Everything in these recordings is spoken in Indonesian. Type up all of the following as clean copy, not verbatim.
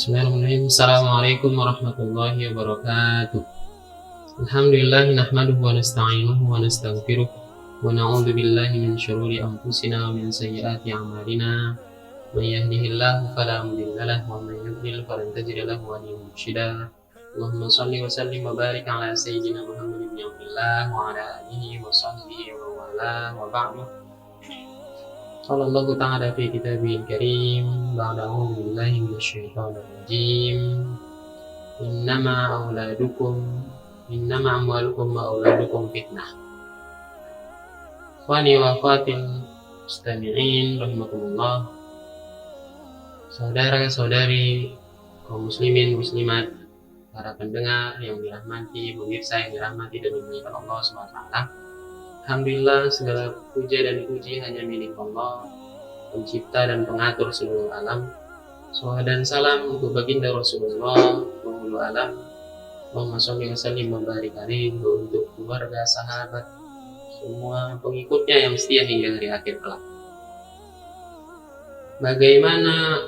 Bismillahirrahmanirrahim. Assalamualaikum warahmatullahi wabarakatuh. Alhamdulillah nahmaduhu wa nasta'inuhu wa nastaghfiruh wa na'udzu billahi min syururi anfusina wa min sayyiati a'malina. May yahdihillahu fala mudilla lahu wa may yudlil falan tajida lahu waliyyan mursyida. Allahumma shalli wa sallim wa barik ala sayyidina Muhammad ibn Abdillah wa ala alihi wa sahbihi wa wala wa ba'du. قال الله تعالى في كتابه الكريم بعد أعوذ بالله من الشيطان الرجيم إنما أموالكم وأولادكم فتنة. Ikhwani wa akhwatil mustami'in rahimakumullah, saudara-saudari kaum muslimin muslimat, para pendengar yang dirahmati, pemirsa yang dirahmati dan dimuliakan Allah Subhanahu wa taala. Alhamdulillah, segala puja dan puji hanya milik Allah, pencipta dan pengatur seluruh alam. Salawat dan salam untuk baginda Rasulullah penghulu alam. Allahumma sholli wa sallim wa barik alaihi, untuk keluarga, sahabat, semua pengikutnya yang setia hingga hari akhir kelak. Bagaimana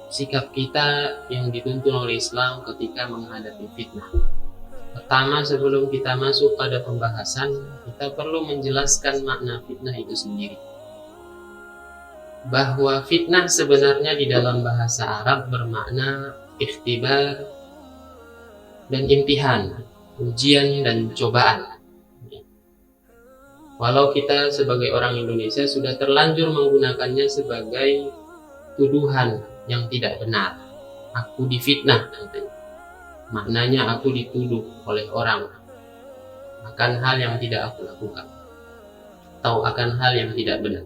sikap kita yang dituntun oleh Islam ketika menghadapi fitnah? Pertama, sebelum kita masuk pada pembahasan, kita perlu menjelaskan makna fitnah itu sendiri. Bahwa fitnah sebenarnya di dalam bahasa Arab bermakna ikhtibar dan imtihan, ujian dan cobaan. Walau kita sebagai orang Indonesia sudah terlanjur menggunakannya sebagai tuduhan yang tidak benar. Aku difitnah, katanya. Maknanya aku dituduh oleh orang akan hal yang tidak aku lakukan atau akan hal yang tidak benar.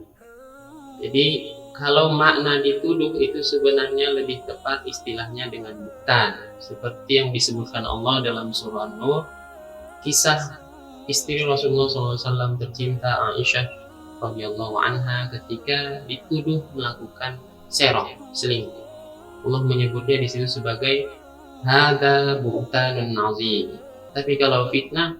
Jadi kalau makna dituduh itu sebenarnya lebih tepat istilahnya dengan buhtan, seperti yang disebutkan Allah dalam surah An-Nur, kisah istri Rasulullah SAW tercinta Aisyah radhiyallahu anha ketika dituduh melakukan serong, selingkuh. Allah menyebutnya di situ sebagai hada buhtanun azim. Tapi kalau fitnah,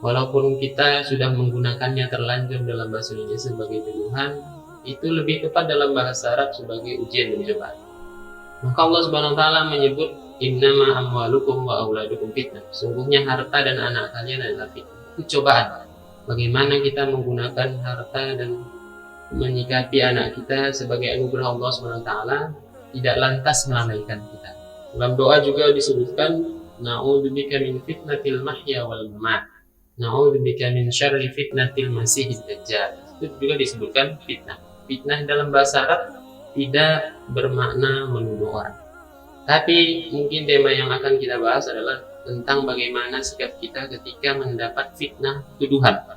walaupun kita sudah menggunakannya terlanjur dalam bahasa Indonesia sebagai tuduhan, itu lebih tepat dalam bahasa Arab sebagai ujian dan cobaan. Maka Allah Subhanahu wa taala menyebut innama amwalukum wa auladukum fitnah. Sungguhnya harta dan anak kalian adalah fitnah. Itu cobaan. Bagaimana kita menggunakan harta dan menyikapi anak kita sebagai anugerah Allah Subhanahu wa taala tidak lantas melalaikan kita. Dalam doa juga disebutkan na'udzubika min fitnatil mahya wal mamat, na'udzubika min syarri fitnatil masiihid dajjal. Itu juga disebutkan fitnah. Fitnah dalam bahasa Arab tidak bermakna menuduh orang. Tapi mungkin tema yang akan kita bahas adalah tentang bagaimana sikap kita ketika mendapat fitnah tuduhan.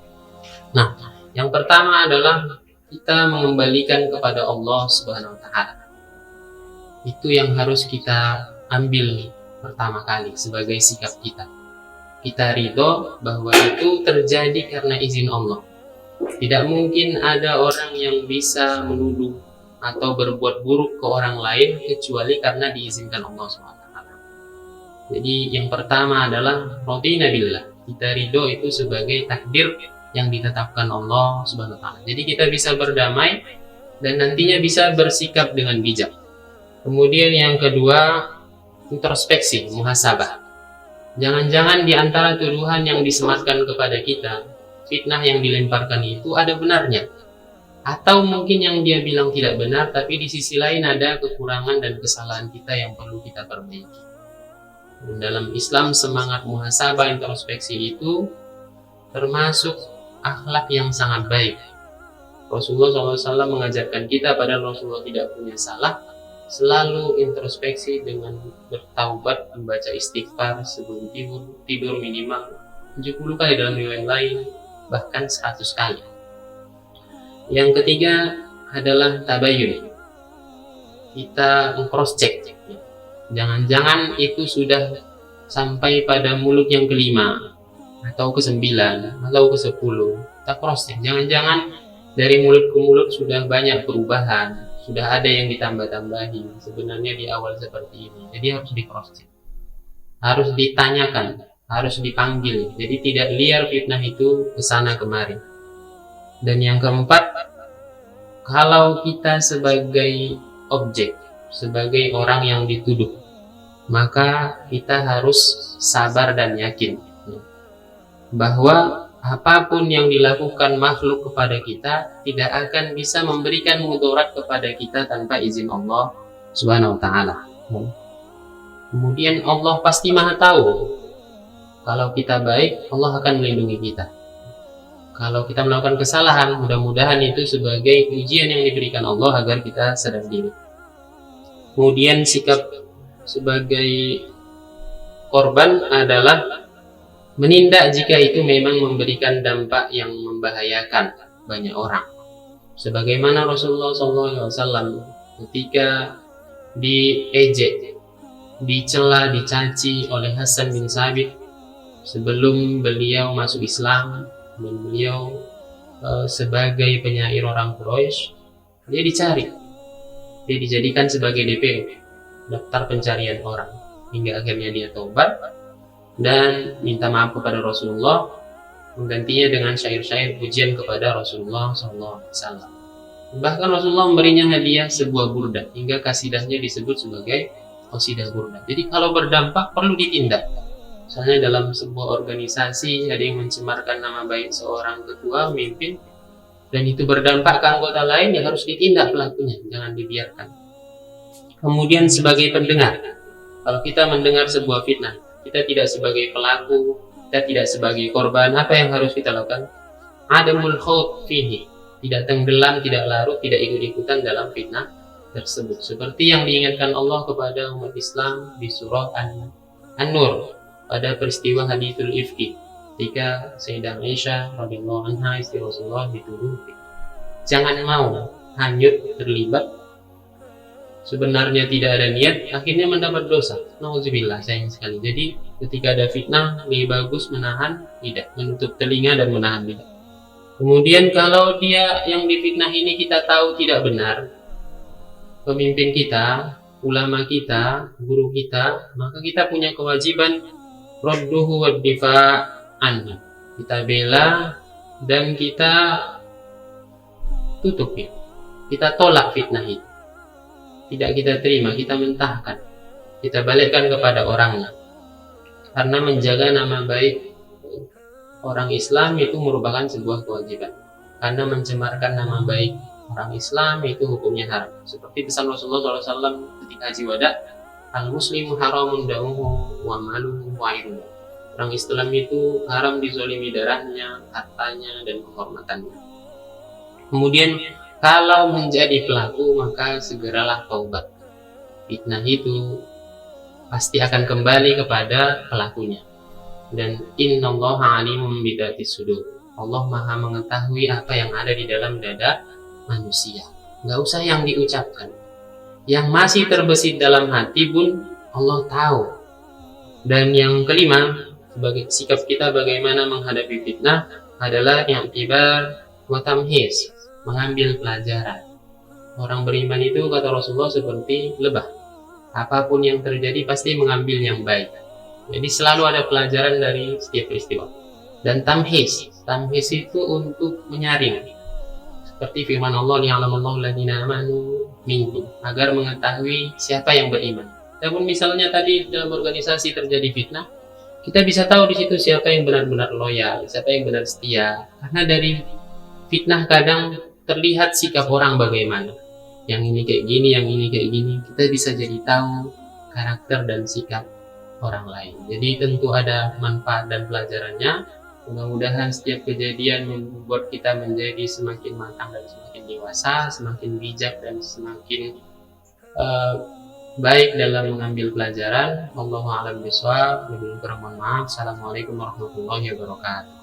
Nah, yang pertama adalah kita mengembalikan kepada Allah Subhanahu wa taala. Itu yang harus kita ambil pertama kali sebagai sikap kita. Kita ridho bahwa itu terjadi karena izin Allah. Tidak mungkin ada orang yang bisa menuduh atau berbuat buruk ke orang lain kecuali karena diizinkan Allah SWT. Jadi yang pertama adalah radina billah. Kita ridho itu sebagai takdir yang ditetapkan Allah SWT. Jadi kita bisa berdamai dan nantinya bisa bersikap dengan bijak. Kemudian yang kedua, introspeksi, muhasabah. Jangan-jangan di antara tuduhan yang disematkan kepada kita, fitnah yang dilemparkan itu ada benarnya. Atau mungkin yang dia bilang tidak benar, tapi di sisi lain ada kekurangan dan kesalahan kita yang perlu kita perbaiki. Dan dalam Islam, semangat muhasabah, introspeksi itu termasuk akhlak yang sangat baik. Rasulullah SAW mengajarkan kita, padahal Rasulullah tidak punya salah, selalu introspeksi dengan bertaubat, membaca istighfar sebelum tidur minimal 70 kali, dalam riwayat lain bahkan 100 kali. Yang ketiga adalah tabayyun. Kita cross check. Jangan-jangan itu sudah sampai pada mulut yang kelima atau ke-9 atau ke-10. Kita cross check. Jangan-jangan dari mulut ke mulut sudah banyak perubahan, sudah ada yang ditambah-tambahi. Sebenarnya di awal seperti ini. Jadi harus di cross check. Harus ditanyakan, harus dipanggil. Jadi tidak liar fitnah itu kesana kemari. Dan yang keempat, kalau kita sebagai objek sebagai orang yang dituduh, maka kita harus sabar dan yakin bahwa apapun yang dilakukan makhluk kepada kita tidak akan bisa memberikan mudarat kepada kita tanpa izin Allah Subhanahu wa taala. Kemudian Allah pasti Maha tahu. Kalau kita baik, Allah akan melindungi kita. Kalau kita melakukan kesalahan, mudah-mudahan itu sebagai ujian yang diberikan Allah agar kita sadar diri. Kemudian sikap sebagai korban adalah menindak jika itu memang memberikan dampak yang membahayakan banyak orang. Sebagaimana Rasulullah SAW ketika diejek, dicela, dicaci oleh Hasan bin Sabit sebelum beliau masuk Islam, dan beliau sebagai penyair orang Quraisy, dia dicari, dia dijadikan sebagai DPO, daftar pencarian orang, hingga akhirnya dia taubat dan minta maaf kepada Rasulullah, menggantinya dengan syair-syair pujian kepada Rasulullah SAW. Bahkan Rasulullah memberinya hadiah sebuah burdah, hingga kasidahnya disebut sebagai qasidah burdah. Jadi kalau berdampak perlu ditindak. Misalnya dalam sebuah organisasi ada yang mencemarkan nama baik seorang ketua, pemimpin, dan itu berdampak ke anggota lain, ya harus ditindak pelakunya, jangan dibiarkan. Kemudian sebagai pendengar, kalau kita mendengar sebuah fitnah, kita tidak sebagai pelaku, kita tidak sebagai korban, apa yang harus kita lakukan? Adamul khawd fihi, tidak tenggelam, tidak larut, tidak ikut-ikutan dalam fitnah tersebut. Seperti yang diingatkan Allah kepada umat Islam di surah An-Nur pada peristiwa hadithul ifki, ketika Sayyidah Aisyah radhiyallahu anha istri Rasulullah dituduh. Jangan mau hanyut terlibat, sebenarnya tidak ada niat, akhirnya mendapat dosa. Nauzubillah, sayang sekali. Jadi ketika ada fitnah, lebih bagus menahan lidah, menutup telinga dan menahan lidah. Kemudian kalau dia yang difitnah ini kita tahu tidak benar, pemimpin kita, ulama kita, guru kita, maka kita punya kewajiban radduhu wa difa'an, kita bela dan kita tutupi, kita tolak fitnah itu, tidak kita terima, kita mentahkan, kita balikkan kepada orangnya, karena menjaga nama baik orang Islam itu merupakan sebuah kewajiban, karena mencemarkan nama baik orang Islam itu hukumnya haram, seperti pesan Rasulullah SAW ketika haji wada, al-muslimu haramun damuhu wa maluhu wa irduhu. Orang Islam itu haram dizolimi darahnya, hartanya, dan kehormatannya. Kemudian kalau menjadi pelaku, maka segeralah taubat. Fitnah itu pasti akan kembali kepada pelakunya. Dan innallaha alimun bidatis sudur. Allah Maha mengetahui apa yang ada di dalam dada manusia. Nggak usah yang diucapkan, yang masih terbesit dalam hati pun Allah tahu. Dan yang kelima, sebagai sikap kita bagaimana menghadapi fitnah adalah i'tibar wa tamhis, mengambil pelajaran. Orang beriman itu kata Rasulullah seperti lebah, apapun yang terjadi pasti mengambil yang baik. Jadi selalu ada pelajaran dari setiap peristiwa. Dan tamhis itu untuk menyaring, seperti firman Allah, ya'lamallahu alladziina aamanu minkum, agar mengetahui siapa yang beriman. Namun misalnya tadi dalam organisasi terjadi fitnah, kita bisa tahu di situ siapa yang benar-benar loyal, siapa yang benar setia. Karena dari fitnah kadang terlihat sikap orang bagaimana. Yang ini kayak gini, yang ini kayak gini. Kita bisa jadi tahu karakter dan sikap orang lain. Jadi tentu ada manfaat dan pelajarannya. Mudah-mudahan setiap kejadian membuat kita menjadi semakin matang dan semakin dewasa, semakin bijak dan semakin baik dalam mengambil pelajaran. Wallahu a'lam bishawab. Mohon maaf. Assalamualaikum warahmatullahi wabarakatuh.